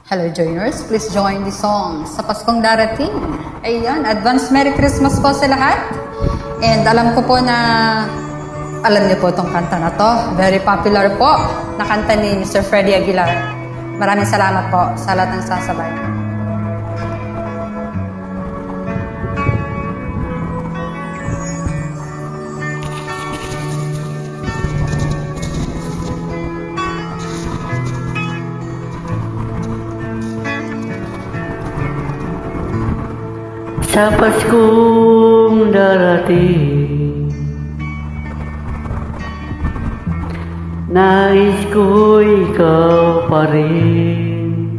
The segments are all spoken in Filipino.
Hello joiners, please join the song sa Paskong darating. Ayan, advance Merry Christmas po sa lahat. And alam ko po na alam niyo po itong kanta na to. Very popular po na kanta ni Mr. Freddy Aguilar. Maraming salamat po sa lahat ng sasabay. Sa Paskong darating, nais ko ikaw pa rin.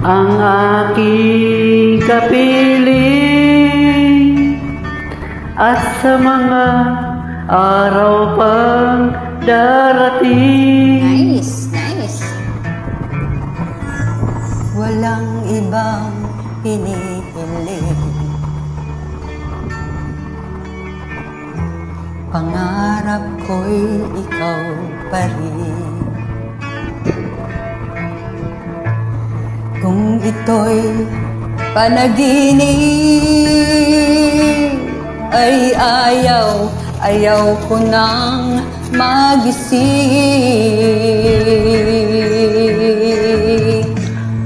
Ang aking kapiling, at sa mga araw pang darating. Nice, nice. Walang ibang hinihiling, pangarap ko'y ikaw pa rin. Kung ito'y panaginip, ay ayaw ko nang magising.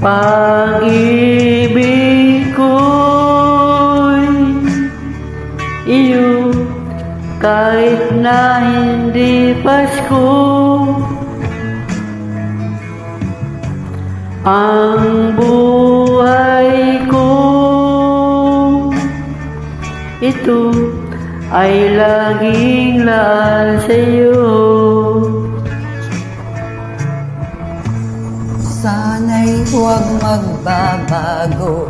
Pag-ibig ko'y iyo, kahit na hindi Pasko. Ang buhay ko, ito ay laging laan sa'yo. Sana'y huwag magbabago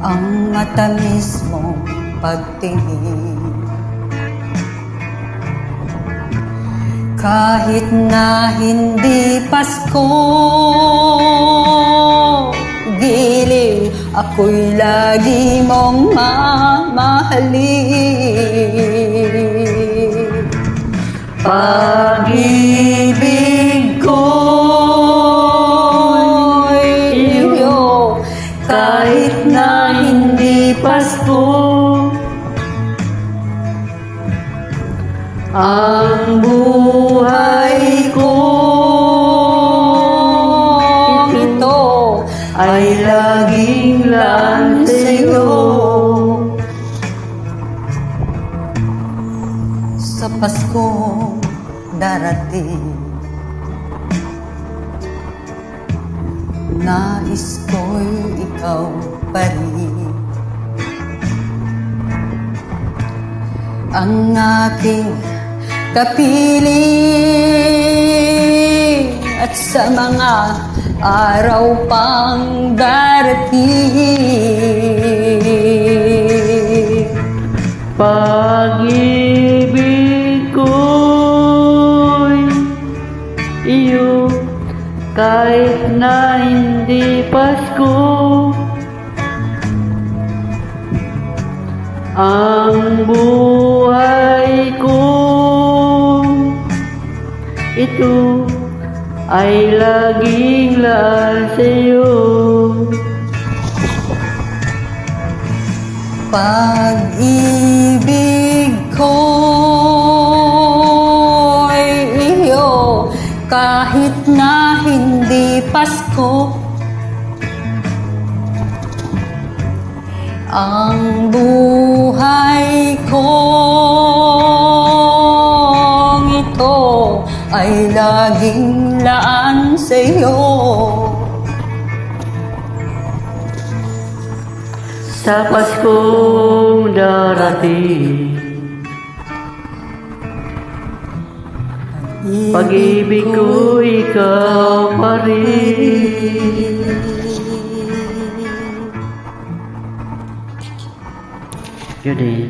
ang matamis mong pagtingin. Kahit na hindi Pasko, giliw ako'y lagi mong mamahalin. Pag-ibig ko'y iyo, kahit na hindi Pasko. Ang buhay ko, Ito ay laging laan sa'yo. sa Paskong darating, nais ko'y ikaw pa rin. Ang aking kapiling, at sa mga araw pang darating. Pag-ibig ko'y iyo, kahit na hindi Pasko. Ang buhay ko, ito ay laging laan sa'yo. Pag-ibig ko'y iyo, kahit na hindi Pasko. Ang buhay kong ito ay laging laan sa'yo. Sa Paskong darating, pag-ibig ko ikaw pa rin. Yun eh.